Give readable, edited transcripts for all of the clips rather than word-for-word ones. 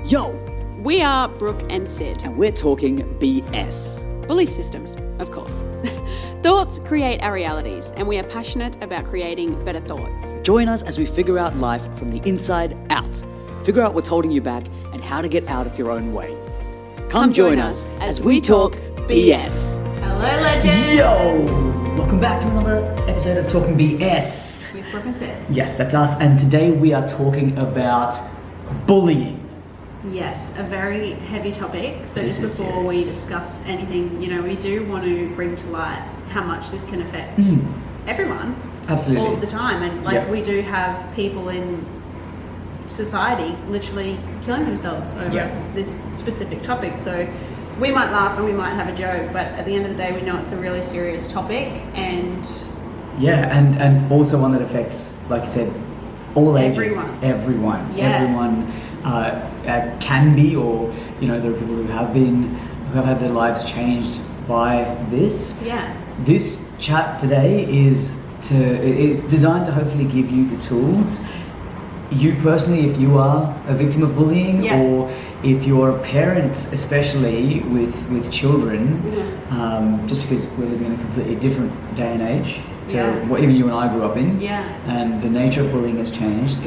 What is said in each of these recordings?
Yo! We are Brooke and Sid. And we're talking BS. Belief systems, of course. Thoughts create our realities, and we are passionate about creating better thoughts. Join us as we figure out life from the inside out. Figure out what's holding you back and how to get out of your own way. Come join us as we talk BS. Hello, legends! Yo! Welcome back to another episode of Talking BS. With Brooke and Sid. Yes, that's us. And today we are talking about bullying. Yes, a very heavy topic. So This just is before we serious. discuss anything, we do want to bring to light how much this can affect everyone. Absolutely. All the time. And Yep. we do have people in society literally killing themselves over Yep. this specific topic. So we might laugh and we might have a joke, but at the end of the day we know it's a really serious topic and Yeah, and also one that affects, like you said, all ages. Everyone. Yeah. Everyone can be, or there are people who have had their lives changed by this. Yeah. This chat today is designed to hopefully give you the tools. You personally, if you are a victim of bullying, Yeah. or if you're a parent, especially with children, just because we're living in a completely different day and age to what even you and I grew up in, and the nature of bullying has changed.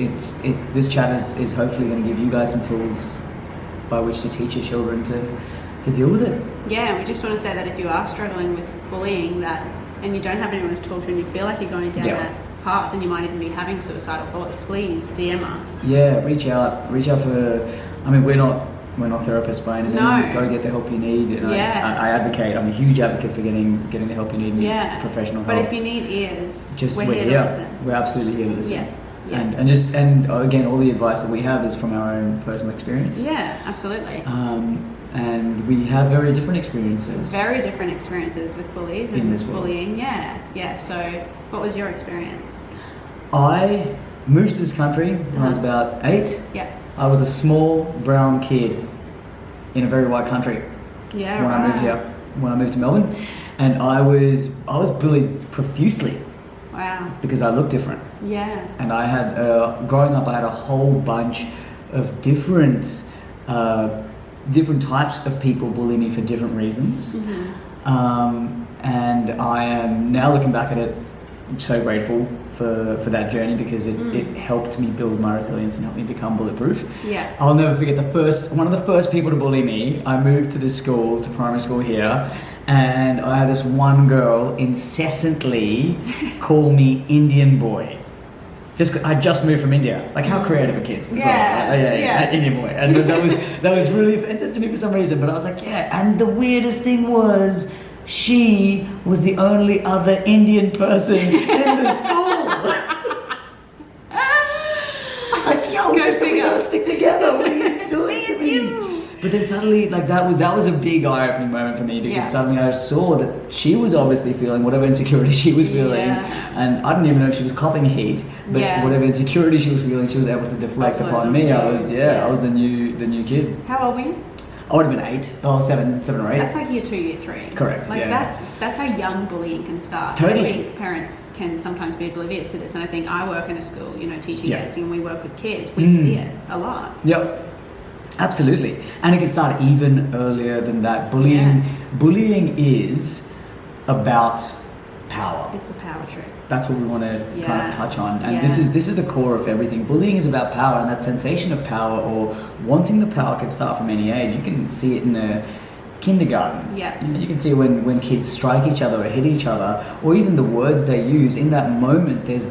This chat is hopefully going to give you guys some tools by which to teach your children to deal with it. Yeah, we just want to say that if you are struggling with bullying and you don't have anyone to talk to and you feel like you're going down that path and you might even be having suicidal thoughts, please DM us. Yeah, reach out for, we're not therapists by any means. Go get the help you need. And I advocate. I'm a huge advocate for getting the help you need and professional help. But if you need ears, we're here to listen. We're absolutely here to listen. Yeah. And again, all the advice that we have is from our own personal experience. Yeah, absolutely. And we have very different experiences. Very different experiences with bullies in and this world. bullying. Yeah. So, what was your experience? I moved to this country when I was about 8. Yeah. I was a small brown kid in a very white country. Yeah. When I moved here, when I moved to Melbourne, and I was bullied profusely. Wow. Because I looked different. Yeah. And I had growing up, I had a whole bunch of different types of people bully me for different reasons. And I am now looking back at it, so grateful for that journey, because it helped me build my resilience and helped me become bulletproof. Yeah. I'll never forget one of the first people to bully me. I moved to this school, to primary school here, and I had this one girl incessantly call me Indian boy. I just moved from India. Like, how creative are kids as well? Yeah, Indian boy. And that was really offensive to me for some reason, but I was like, and the weirdest thing was, she was the only other Indian person in the school. I was like, yo, sister, we gotta stick together. What are you doing to me? But then suddenly, that was a big eye-opening moment for me, because suddenly I saw that she was obviously feeling whatever insecurity she was feeling, and I didn't even know if she was copping heat, but whatever insecurity she was feeling, she was able to deflect upon me. I was the new kid. How old were you? I would have been 8, or 7 or 8. That's like year 2, year 3. Correct. That's how young bullying can start. Totally. I think parents can sometimes be oblivious to this, and I think I work in a school, teaching dancing, and we work with kids. We see it a lot. Yep. Absolutely. And it can start even earlier than that. Bullying is about power. It's a power trip. That's what we want to kind of touch on. And this is the core of everything. Bullying is about power, and that sensation of power or wanting the power can start from any age. You can see it in a kindergarten. Yeah. You can see when kids strike each other or hit each other, or even the words they use. In that moment, there's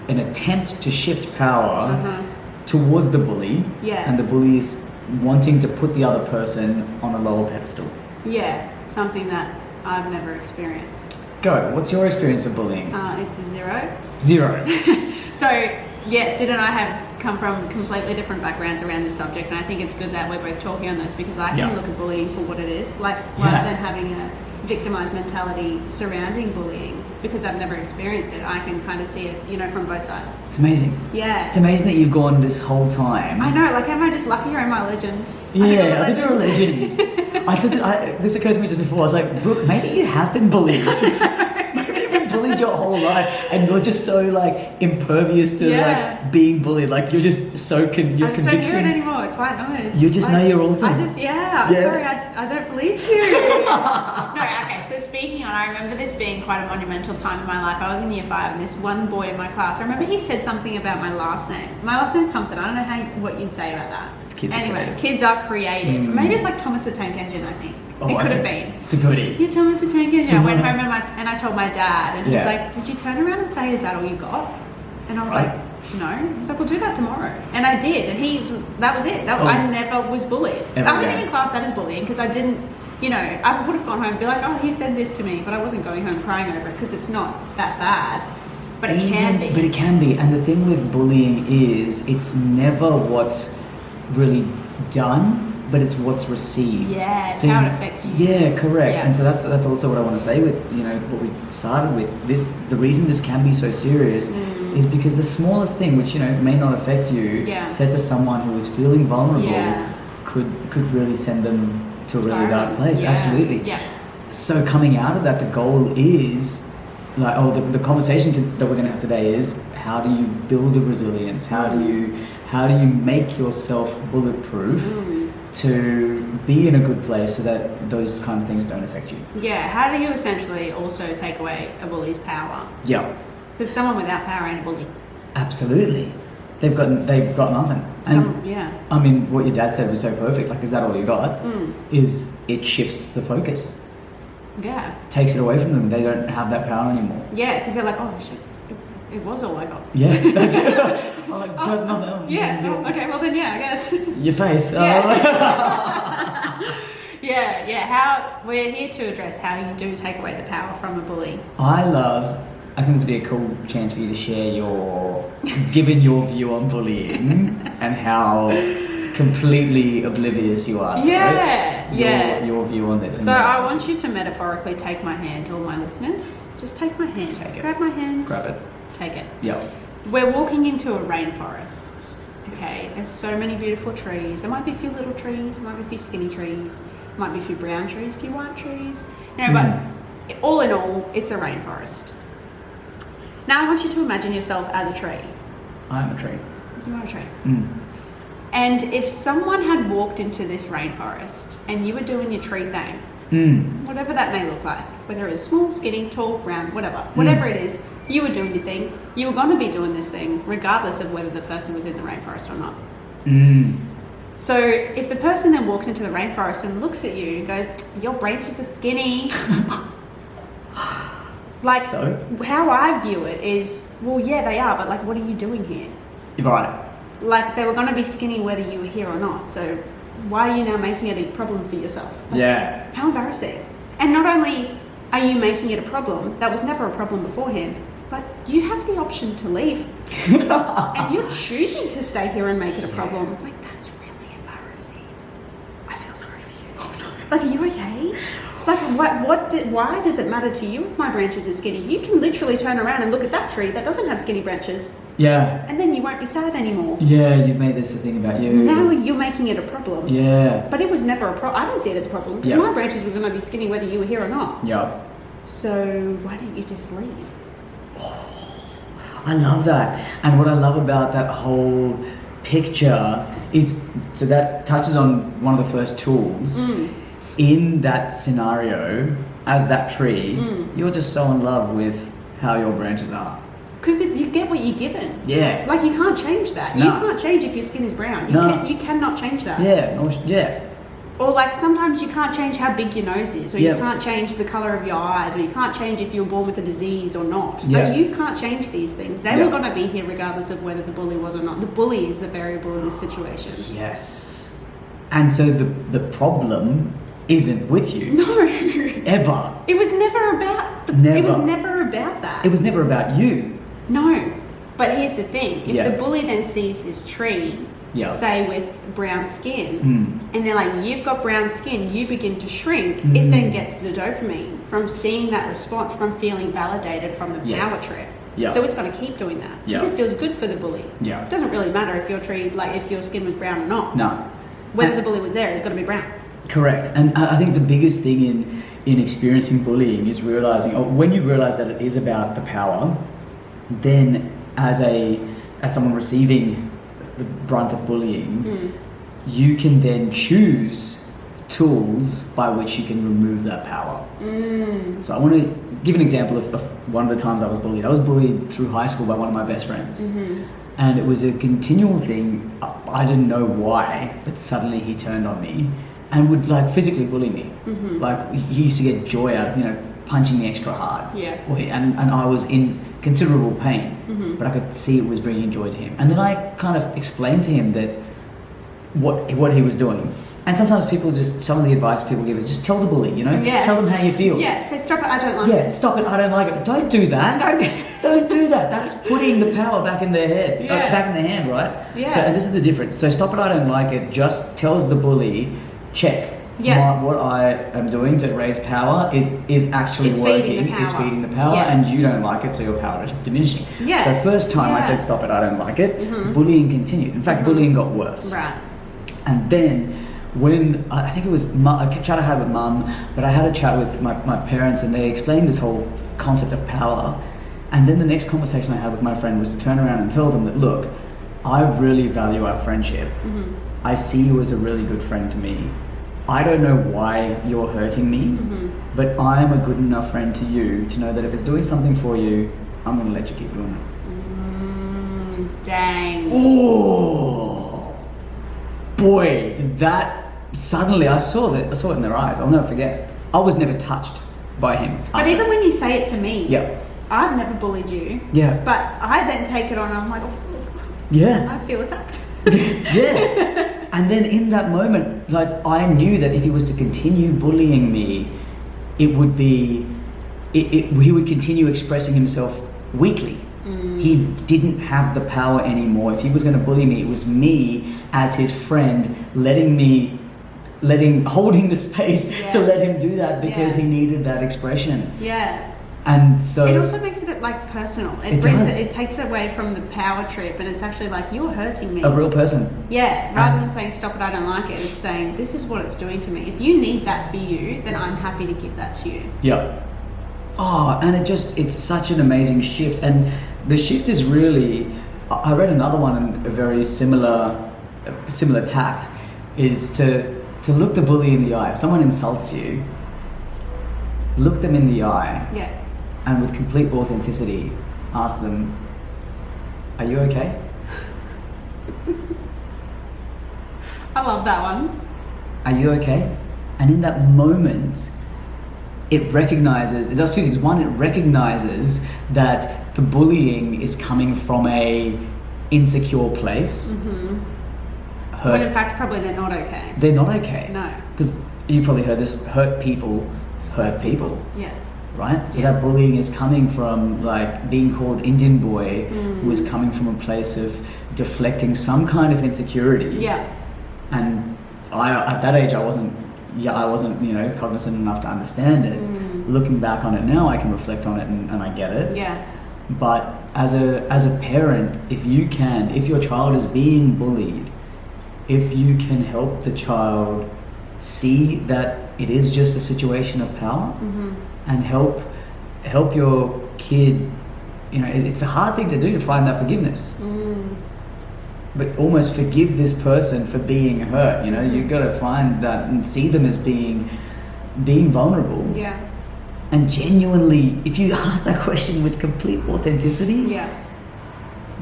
an attempt to shift power towards the bully, and the bully is wanting to put the other person on a lower pedestal. Yeah, something that I've never experienced. Go. What's your experience of bullying? It's a 0. 0. So, Sid and I have come from completely different backgrounds around this subject, and I think it's good that we're both talking on this, because I can look at bullying for what it is, rather than having a victimized mentality surrounding bullying, because I've never experienced it. I can kind of see it, from both sides. It's amazing. Yeah. It's amazing that you've gone this whole time. I know, am I just lucky or am I a legend? Yeah, I think you're a legend. I said this occurred to me just before. I was like, Brooke, maybe you have been bullied. Maybe you've been bullied bullied your whole life, and you're just so like impervious to like being bullied. Like you're just so your conviction. I just don't hear it anymore. It's white noise. You just know you're awesome. I'm sorry, I don't believe you. No, okay. So speaking on, I remember this being quite a monumental time in my life. I was in year 5, and this one boy in my class, I remember he said something about my last name. My last name's Thompson. I don't know what you'd say about that. Kids are creative. Maybe it's like Thomas the Tank Engine, I think. Oh, it could have been. It's a goodie. You're Thomas the Tank Engine. I went home and I told my dad, and he's like, did you turn around and say, is that all you got? And I was like, no. He's like, we'll do that tomorrow. And I did, and that was it. I never was bullied. I wouldn't even class that as bullying, because I didn't, I would have gone home and be like, oh, he said this to me, but I wasn't going home crying over it, because it's not that bad. But it can be. But it can be. And the thing with bullying is it's never what's really done, but it's what's received. Yeah, it's how it affects you. Yeah, correct. Yeah. And so that's also what I want to say with, what we started with. The reason this can be so serious is because the smallest thing, which, may not affect you, said to someone who is feeling vulnerable could really send them to a really dark place. Yeah. Absolutely. Yeah. So coming out of that, the goal is like, the conversation that we're going to have today is, how do you build a resilience? How do you make yourself bulletproof to be in a good place so that those kind of things don't affect you? Yeah. How do you essentially also take away a bully's power? Yeah. Because someone without power ain't a bully. Absolutely. They've got nothing. I mean, what your dad said was so perfect. Like, is that all you got? Is it shifts the focus. Yeah. Takes it away from them. They don't have that power anymore. Yeah, because they're like, oh shit, it was all I got. Yeah. That's it. I'm like, okay, well then, I guess. Your face. Yeah. We're here to address how you do take away the power from a bully. I think this would be a cool chance for you to share given your view on bullying and how completely oblivious you are to your view on this. So I want you to metaphorically take my hand, all my listeners. Just take my hand. Take it. Grab my hand. Grab it. Take it. Yeah. We're walking into a rainforest. Okay, there's so many beautiful trees. There might be a few little trees, there might be a few skinny trees, there might be a few brown trees, a few white trees. But all in all, it's a rainforest. Now I want you to imagine yourself as a tree. I'm a tree. You are a tree. And if someone had walked into this rainforest and you were doing your tree thing, whatever that may look like, whether it's small, skinny, tall, round, whatever it is, you were doing your thing. You were going to be doing this thing regardless of whether the person was in the rainforest or not. So if the person then walks into the rainforest and looks at you and goes, your branches are skinny. How I view it is, well, yeah, they are, but like, what are you doing here? You're right. Like, they were going to be skinny whether you were here or not. So why are you now making it a problem for yourself? Like, how embarrassing. And not only are you making it a problem, that was never a problem beforehand, but you have the option to leave. And you're choosing to stay here and make it a problem. Like, that's really embarrassing. I feel sorry for you. Oh, no. Like, are you okay? Like, why does it matter to you if my branches are skinny? You can literally turn around and look at that tree that doesn't have skinny branches. Yeah. And then you won't be sad anymore. Yeah, you've made this a thing about you. Now you're making it a problem. Yeah. But it was never a problem. I didn't see it as a problem because my branches were going to be skinny whether you were here or not. Yeah. So why don't you just leave? Oh, I love that. And what I love about that whole picture is, so that touches on one of the first tools. In that scenario, as that tree, you're just so in love with how your branches are. Because you get what you're given. Yeah. Like, you can't change that. No. You can't change if your skin is brown. You cannot change that. Yeah. Or like, sometimes you can't change how big your nose is, or you can't change the colour of your eyes, or you can't change if you were born with a disease or not. Yeah. Like, you can't change these things. They were going to be here regardless of whether the bully was or not. The bully is the variable in this situation. Yes. And so the problem isn't with you. No. Ever. It was never about It was never about that. It was never about you. No. But here's the thing. If the bully then sees this tree, say with brown skin, and they're like, you've got brown skin, you begin to shrink, it then gets the dopamine from seeing that response, from feeling validated from the power trip. So it's going to keep doing that because it feels good for the bully. Yeah. It doesn't really matter if your tree, like if your skin was brown or not. No. Whether the bully was there, it's got to be brown. Correct. And I think the biggest thing in experiencing bullying is realizing, or when you realize that it is about the power, then as someone receiving the brunt of bullying, you can then choose tools by which you can remove that power. So I want to give an example of one of the times I was bullied. I was bullied through high school by one of my best friends. And it was a continual thing. I didn't know why, but suddenly he turned on me and would like physically bully me. Like he used to get joy out of, punching me extra hard. Yeah. And I was in considerable pain, but I could see it was bringing joy to him. And then I kind of explained to him that what he was doing. And sometimes some of the advice people give is just tell the bully, tell them how you feel. Yeah, say stop it, I don't like it. Yeah, stop it, I don't like it. Don't do that. Don't do that. That's putting the power back in their head, back in their hand, right? Yeah. So and this is the difference. So stop it, I don't like it just tells the bully, check. What I am doing to raise power is actually working, is feeding the power, and you don't like it, so your power is diminishing. Yeah. So first time I said stop it, I don't like it, bullying continued. In fact, bullying got worse. Right. And then when I think it was a chat I had with mum, but I had a chat with my parents, and they explained this whole concept of power. And then the next conversation I had with my friend was to turn around and tell them that, look, I really value our friendship. I see you as a really good friend to me. I don't know why you're hurting me, but I am a good enough friend to you to know that if it's doing something for you, I'm going to let you keep doing it. Dang. Oh, boy, did that suddenly I saw it in their eyes. I'll never forget. I was never touched by him. But even when you say it to me, yeah, I've never bullied you. Yeah. But I then take it on and I'm like, yeah, I feel attacked. Yeah. And then in that moment, like I knew that if he was to continue bullying me, it would be, he would continue expressing himself weakly. He didn't have the power anymore. If he was going to bully me, it was me as his friend holding the space to let him do that because he needed that expression. Yeah. And so it also makes it like personal. It takes it away from the power trip, and it's actually like, you're hurting me. A real person. Yeah. Rather than saying stop it, I don't like it, it's saying this is what it's doing to me. If you need that for you, then I'm happy to give that to you. Yeah. Oh, and it's such an amazing shift. And the shift is really, I read another one in a very similar tact, is to look the bully in the eye. If someone insults you, look them in the eye. Yeah. And with complete authenticity, ask them, are you okay? I love that one. Are you okay? And in that moment, it does two things. One, it recognizes that the bullying is coming from a insecure place. When in fact, probably they're not okay. They're not okay. No. Because you've probably heard this, hurt people hurt people. Yeah. Right? So that bullying is coming from, like, being called Indian boy was coming from a place of deflecting some kind of insecurity. Yeah. And at that age, I wasn't cognizant enough to understand it. Looking back on it now, I can reflect on it and I get it. Yeah. But as a parent, if your child is being bullied, if you can help the child see that it is just a situation of power, and help your kid, it's a hard thing to do, to find that forgiveness. But almost forgive this person for being hurt. You've got to find that and see them as being vulnerable. Yeah. And genuinely, if you ask that question with complete authenticity,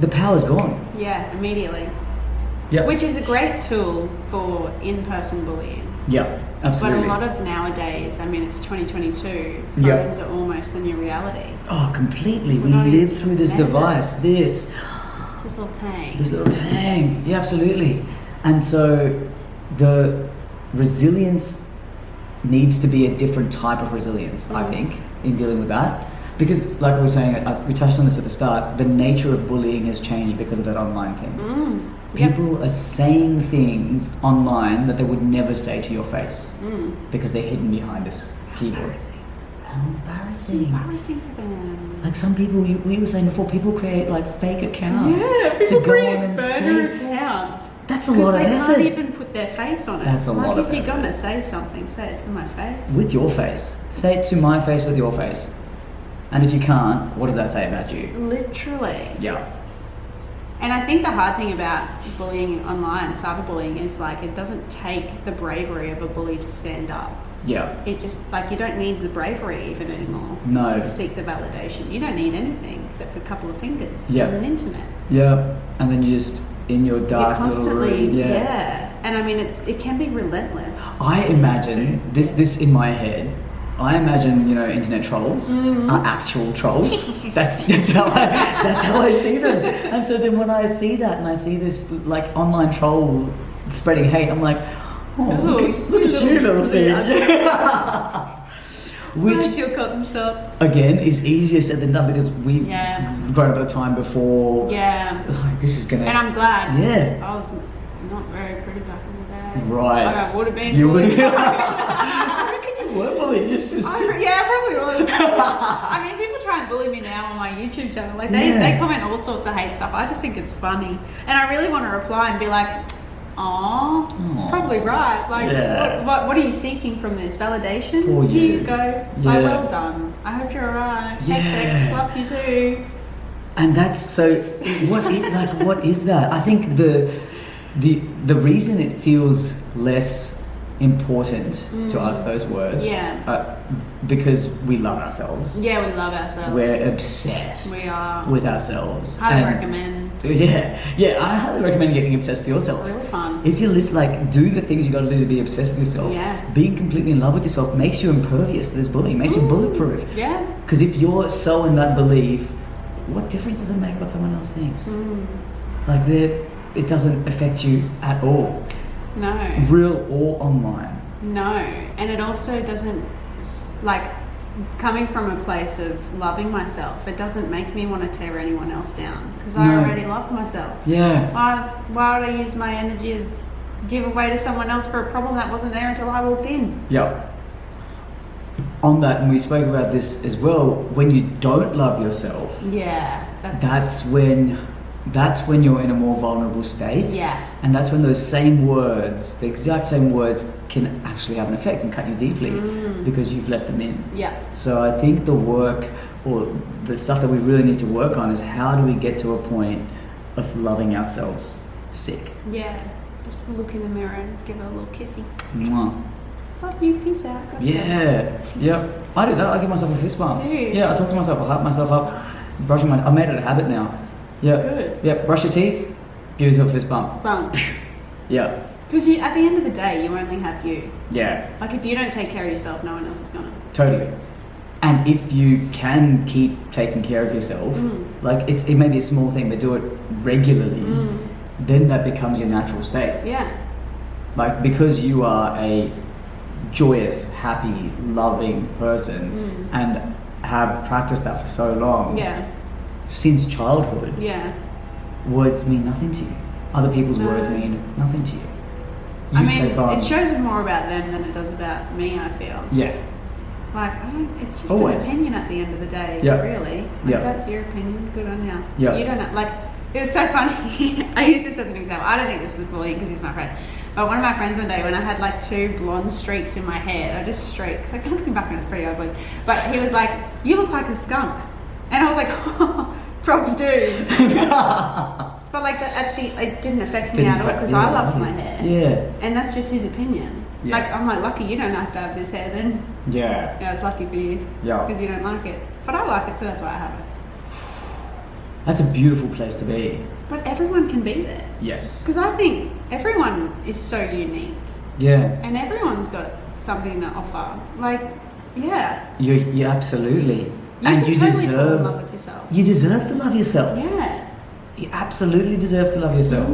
the power's gone. Yeah, immediately. Yeah. Which is a great tool for in-person bullying. Yeah, absolutely. But a lot of nowadays, it's 2022, phones are almost the new reality. Oh, completely. We live through this device, this little tang. This little tang. Yeah, absolutely. And so the resilience needs to be a different type of resilience, I think, in dealing with that. Because, like we were saying, we touched on this at the start, the nature of bullying has changed because of that online thing. People are saying things online that they would never say to your face because they're hidden behind this keyboard. embarrassing. Embarrassing for them. Like some people, we were saying before, people create like fake accounts people to go create on and burner say. accounts. That's a lot of Because effort. they can't even put their face on it. That's a lot of if you're effort. gonna say something, say it to my face. With your face. Say it to my face with your face. And if you can't, what does that say about you? Literally. Yeah. And I think the hard thing about bullying online, cyberbullying, is like it doesn't take the bravery of a bully to stand up. Yeah. It just, like, you don't need the bravery even anymore No. to seek the validation. You don't need anything except for a couple of fingers Yeah. and an internet. Yeah. And then you just in your dark You're little constantly, room. yeah. And I mean, it can be relentless. I imagine this in my head. I imagine, you know, internet trolls are actual trolls. That's how I see them. And so then when I see that and I see this like online troll spreading hate, I'm like, oh, look at you little thing. Which Where's your cotton socks? again is easier said than done because we've Yeah. grown up at a time before. Yeah. Like, this is gonna. And I'm glad. Yeah. I was not very pretty back in the day. Right. Like, I would have been. You would bullied. have. I reckon you were bullied. Just. Yeah, I probably was. I mean, people try and bully me now on my YouTube channel. Like Yeah. they comment all sorts of hate stuff. I just think it's funny, and I really want to reply and be like, "Aw, Aw. probably right. Like, Yeah. what are you seeking from this? Validation? Poor Here you. you go. Yeah. Like, well done. I hope you're alright. Yeah. Sex, love you too." And that's so. What is that? I think the reason it feels less important to us, those words, Yeah. because we love ourselves. Yeah, we love ourselves. We're obsessed. We are. With ourselves. Highly And- recommend. Yeah. I highly recommend getting obsessed with yourself. Really fun. If you're do the things you got to do to be obsessed with yourself. Yeah. Being completely in love with yourself makes you impervious to this bullying. Makes you bulletproof. Yeah. Because if you're so in that belief, what difference does it make what someone else thinks? Like it doesn't affect you at all, No. real or online. No, and it also doesn't, like, coming from a place of loving myself, it doesn't make me want to tear anyone else down because I No. already love myself. Yeah. Why would I use my energy to give away to someone else for a problem that wasn't there until I walked in? Yeah. On that, and we spoke about this as well, when you don't love yourself, Yeah, that's when you're in a more vulnerable state. Yeah. And that's when those same words, the exact same words, can actually have an effect and cut you deeply because you've let them in. Yeah. So I think the work, or the stuff that we really need to work on, is how do we get to a point of loving ourselves sick? Yeah. Just look in the mirror and give it a little kissy. Mwah. Love you, peace out. Yeah. Yep. I do that. I give myself a fist bump. Do you? Yeah, I talk to myself. I hype myself up. Nice. Brushing my. I made it a habit now. Yeah. Good. Yeah. Brush your teeth. Give yourself a fist bump. Bump. Yeah. Because at the end of the day, you only have you. Yeah. Like, if you don't take care of yourself, no one else is gonna. Totally. And if you can keep taking care of yourself, like it may be a small thing, but do it regularly, then that becomes your natural state. Yeah. Like, because you are a joyous, happy, loving person and have practiced that for so long, Yeah. since childhood, Yeah. words mean nothing to you. Other people's No. words mean nothing to you. You I mean, take on. it shows more about them than it does about me, I feel. Yeah. Like, it's just Always. an opinion at the end of the day, Yeah. really. Like, Yeah. that's your opinion, good on you. Yeah. You don't know, like, it was so funny. I use this as an example. I don't think this was bullying because he's my friend. But one of my friends one day, when I had like 2 blonde streaks in my hair, they're just streaks. Like, looking back, it was pretty ugly. But he was like, "You look like a skunk," and I was like, "Props, dude." But like, it didn't affect me at all because I loved my hair. Yeah. And that's just his opinion. Yeah. Like, I'm like, lucky you don't have to have this hair then. Yeah. Yeah, it's lucky for you. Yeah. Because you don't like it. But I like it, so that's why I have it. That's a beautiful place to be. But everyone can be there. Yes. Because I think everyone is so unique. Yeah. And everyone's got something to offer. Like, yeah. You absolutely. You And can you totally fall in deserve. love with yourself. You deserve to love yourself. Yeah. You absolutely deserve to love yourself.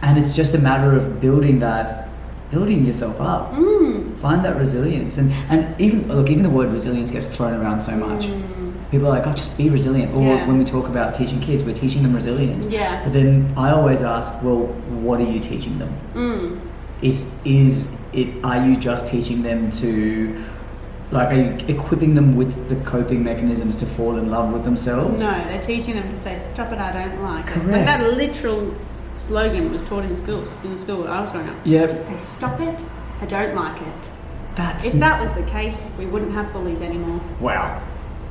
And it's just a matter of building yourself up. Find that resilience. And even the word resilience gets thrown around so much. People are like, "Oh, just be resilient." Or Yeah. when we talk about teaching kids, we're teaching them resilience. Yeah. But then I always ask, well, what are you teaching them? Is it, are you just teaching them to Like, are you equipping them with the coping mechanisms to fall in love with themselves? No, they're teaching them to say, stop it, I don't like it. Correct. Like that literal slogan was taught in schools, in the school where I was growing up. Yeah. Just say, stop it, I don't like it. That's... If that was the case, we wouldn't have bullies anymore. Wow.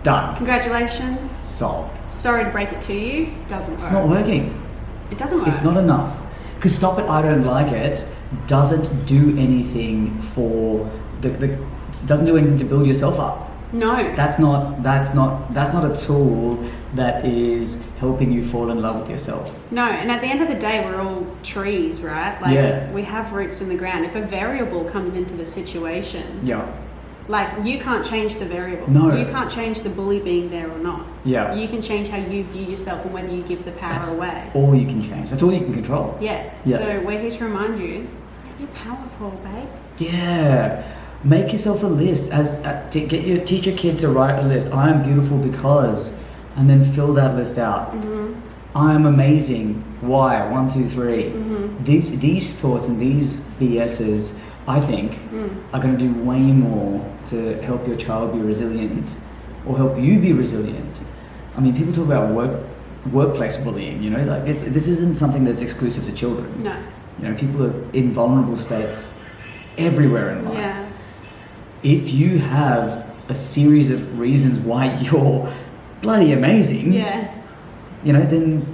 Done. Congratulations. Solved. Sorry to break it to you, doesn't work. It's not working. It doesn't work. It's not enough. Because stop it, I don't like it doesn't do anything for doesn't do anything to build yourself up. No. That's not a tool that is helping you fall in love with yourself. No, and at the end of the day, we're all trees, right? Like, yeah. We have roots in the ground. If a variable comes into the situation, yeah. Like, you can't change the variable. No. You can't change the bully being there or not. Yeah. You can change how you view yourself and whether you give the power That's away. all you can change. That's all you can control. Yeah. Yeah. So we're here to remind you, you're powerful, babe. Yeah. Make yourself a list. Teach your kid to write a list. I am beautiful because, and then fill that list out. Mm-hmm. I am amazing. Why? 1, 2, 3. Mm-hmm. These thoughts and these BSs, I think, are going to do way more to help your child be resilient, or help you be resilient. I mean, people talk about workplace bullying. You know, like this isn't something that's exclusive to children. No. You know, people are in vulnerable states everywhere in life. Yeah. If you have a series of reasons why you're bloody amazing, Yeah. you know, then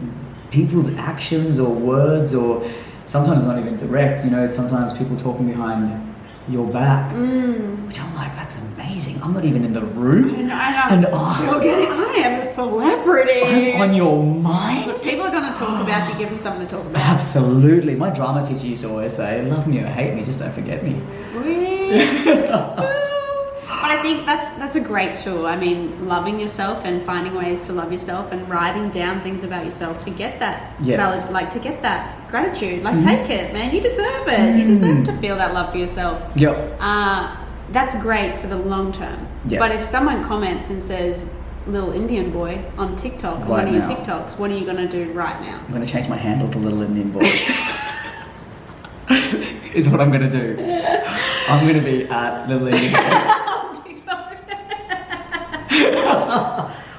people's actions or words, or sometimes it's not even direct, you know, it's sometimes people talking behind your back, which I'm like, that's amazing. I'm not even in the room. I am a celebrity. I'm on your mind. Look, people are going to talk about you, give them something to talk about. Absolutely. My drama teacher used to always say, love me or hate me, just don't forget me. But I think that's a great tool. I mean, loving yourself and finding ways to love yourself and writing down things about yourself to get that to get that gratitude. Like, take it, man. You deserve it. You deserve to feel that love for yourself. Yep. That's great for the long term. Yes. But if someone comments and says, little Indian boy on TikTok, on one of your TikToks, what are you going to do right now? I'm going to change my handle to Little Indian Boy. Is what I'm going to do. I'm going to be at Little Indian Boy.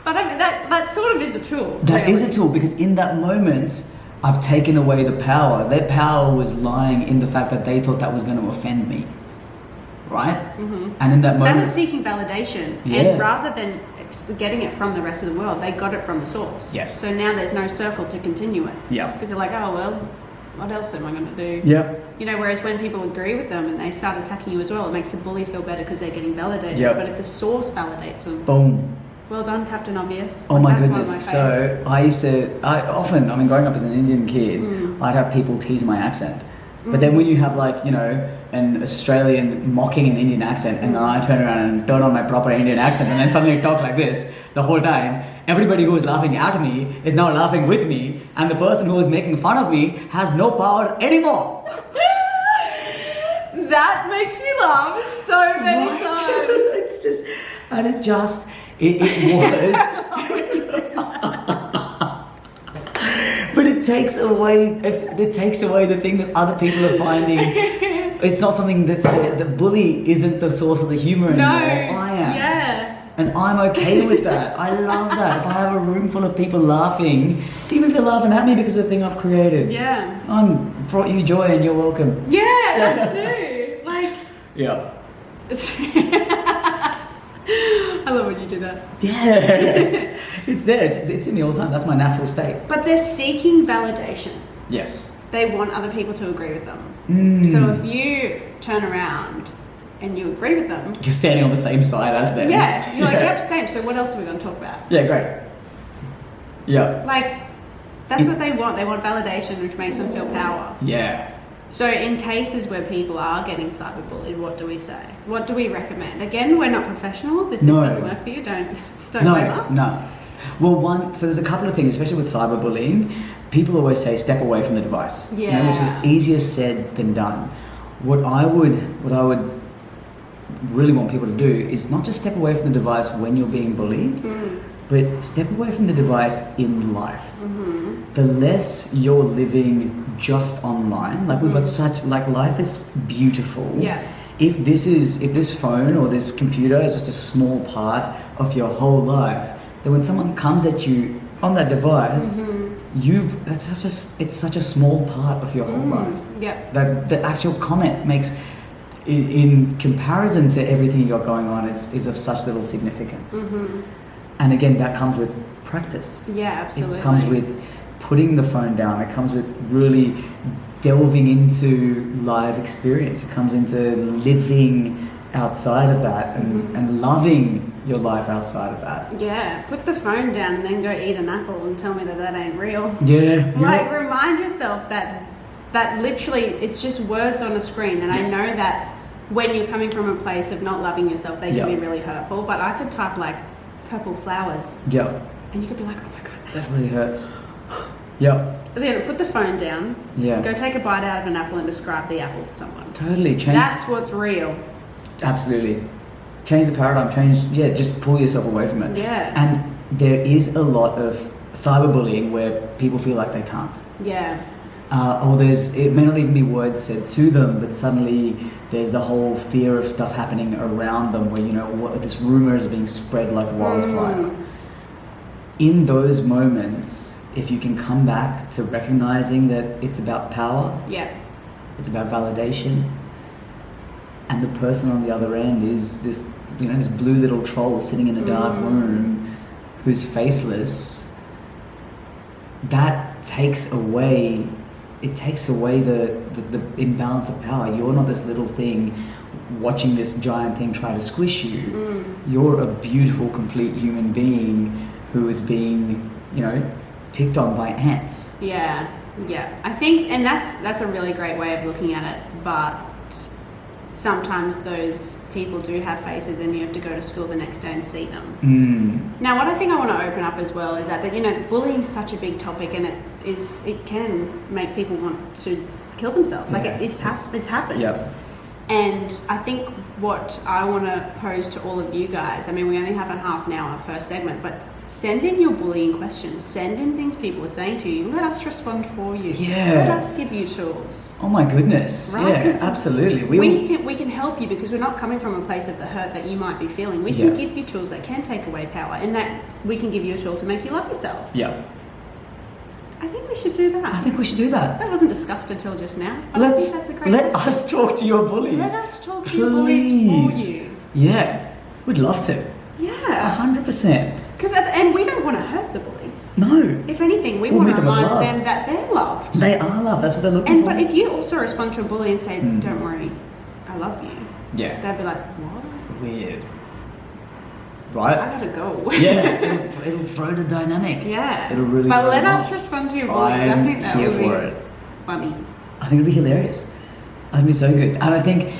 But I mean, that sort of is a tool. That really is a tool, because in that moment, I've taken away the power. Their power was lying in the fact that they thought that was going to offend me. Right? Mm-hmm. And in that moment... That was seeking validation. Yeah. And rather than getting it from the rest of the world, they got it from the source. Yes. So now there's no circle to continue it. Yeah. Because they're like, oh, well, what else am I going to do? Yeah. You know, whereas when people agree with them and they start attacking you as well, it makes the bully feel better because they're getting validated. Yep. But if the source validates them... Boom. Well done, Captain Obvious. Oh, like, my that's goodness. One of my So growing up as an Indian kid, I'd have people tease my accent. But then when you have, like, you know, an Australian mocking an Indian accent, and then I turn around and turn on my proper Indian accent, and then suddenly I talk like this the whole time, everybody who was laughing at me is now laughing with me, and the person who was making fun of me has no power anymore. That makes me laugh so many times. It's just, and it was. But it takes away the thing that other people are finding. It's not something that the bully isn't the source of the humor anymore. I am. Yeah. And I'm okay with that. I love that. If I have a room full of people laughing, even if they're laughing at me because of the thing I've created. Yeah. I'm brought you joy and you're welcome. Yeah, that too. Like. Yeah. I love when you do that. Yeah. It's there. It's in me all the time. That's my natural state. But they're seeking validation. Yes. They want other people to agree with them. So if you turn around and you agree with them... You're standing on the same side as them. Yeah. You're like, yep, same. So what else are we going to talk about? Yeah, great. Yeah. Like, that's what they want. They want validation, which makes them feel power. Yeah. So in cases where people are getting cyberbullied, what do we say? What do we recommend? Again, we're not professionals. If this doesn't work for you, don't blame us. No. Well, so there's a couple of things, especially with cyberbullying. People always say step away from the device. Yeah. You know, which is easier said than done. What I would really want people to do is not just step away from the device when you're being bullied, but step away from the device in life. The less you're living just online, like we've got life is beautiful if this phone or this computer is just a small part of your whole life, then when someone comes at you on that device, it's such a small part of your whole life. Yep. That the actual comment makes, in comparison to everything you got going on, is of such little significance. And again, that comes with practice. Yeah, absolutely. It comes with putting the phone down. It comes with really delving into live experience. It comes into living outside of that and loving your life outside of that. Yeah, put the phone down and then go eat an apple and tell me that ain't real. Yeah. Like, remind yourself that literally it's just words on a screen. And Yes. I know that when you're coming from a place of not loving yourself, they can be really hurtful. But I could type like purple flowers. Yep. And you could be like, oh my God. That really hurts. Yep. Then put the phone down. Yeah. Go take a bite out of an apple and describe the apple to someone. Totally. Change. That's what's real. Absolutely. Change the paradigm. Just pull yourself away from it. Yeah. And there is a lot of cyberbullying where people feel like they can't. Yeah. Or it may not even be words said to them, but suddenly there's the whole fear of stuff happening around them where, this rumor is being spread like wildfire. In those moments, if you can come back to recognizing that it's about power, it's about validation, and the person on the other end is this blue little troll sitting in a dark room who's faceless, that takes away the imbalance of power. You're not this little thing watching this giant thing try to squish you. You're a beautiful, complete human being who is being, picked on by ants. Yeah. I think, and that's a really great way of looking at it, but sometimes those people do have faces and you have to go to school the next day and see them. Now, what I think I want to open up as well is that bullying is such a big topic, and it can make people want to kill themselves. Like it's happened. Yep. And I think what I want to pose to all of you guys, I mean, we only have a half an hour per segment, but send in your bullying questions. Send in things people are saying to you. Let us respond for you. Yeah. Let us give you tools. Oh my goodness. Right? Yeah, absolutely. We can help you because we're not coming from a place of the hurt that you might be feeling. We can give you tools that can take away power, and that we can give you a tool to make you love yourself. Yeah. I think we should do that. I think we should do that. That wasn't discussed until just now. Let us talk to your bullies. Let us talk to your bullies for you. Yeah. We'd love to. Yeah. 100%. Because at the end, we don't want to hurt the bullies. No. If anything, we want to remind them that they're loved. They are loved. That's what they're looking for. But if you also respond to a bully and say, don't worry, I love you. Yeah. They'll be like, what? Weird. Right? I gotta go. Yeah. It'll throw the dynamic. Yeah. It'll really But throw let it us off. respond to your bullies. I think that here would be for it. funny. I think it'd be hilarious. I think it'd be so good. And I think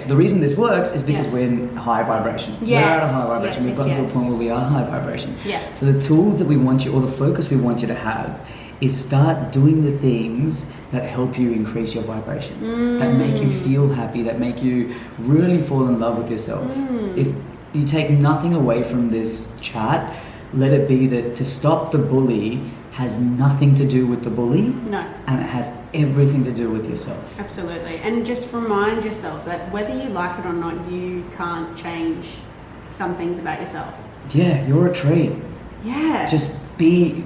so the reason this works is because we're in high vibration. Yes. We're out of high vibration. We've gotten to a point where we are high vibration. Yeah. So the tools that we want you, or the focus we want you to have, is start doing the things that help you increase your vibration, that make you feel happy, that make you really fall in love with yourself. If you take nothing away from this chat, let it be that to stop the bully has nothing to do with the bully. No. And it has everything to do with yourself. Absolutely. And just remind yourself that whether you like it or not, you can't change some things about yourself. Yeah, you're a tree. Yeah. Just be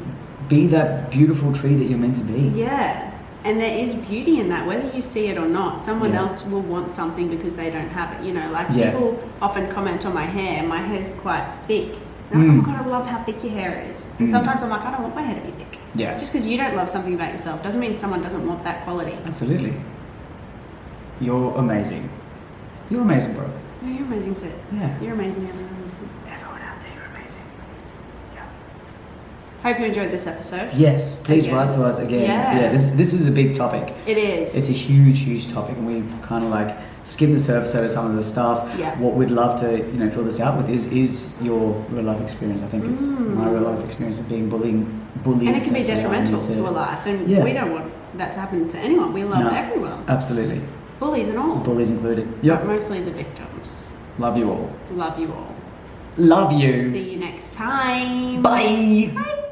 that beautiful tree that you're meant to be. Yeah. And there is beauty in that, whether you see it or not. Someone else will want something because they don't have it. People often comment on my hair. My hair's quite thick. And I'm like, oh my God, I love how thick your hair is. And sometimes I'm like, I don't want my hair to be thick. Yeah. Just because you don't love something about yourself doesn't mean someone doesn't want that quality. Absolutely. You're amazing. You're amazing, bro. No, you're amazing, Sid. Yeah. You're amazing, everyone. Everyone out there, you're amazing. Yeah. Hope you enjoyed this episode. Yes, please write to us again. Yeah. This is a big topic. It is. It's a huge topic, and we've kind of skimmed the surface over some of the stuff. Yeah. What we'd love to fill this out with is your real life experience. I think it's my real life experience of being bullied. And it can be detrimental to a life, and we don't want that to happen to anyone. We love everyone. Absolutely. Bullies and all. Bullies included. But mostly the victims. Love you all. Love you all. Love you. See you next time. Bye. Bye.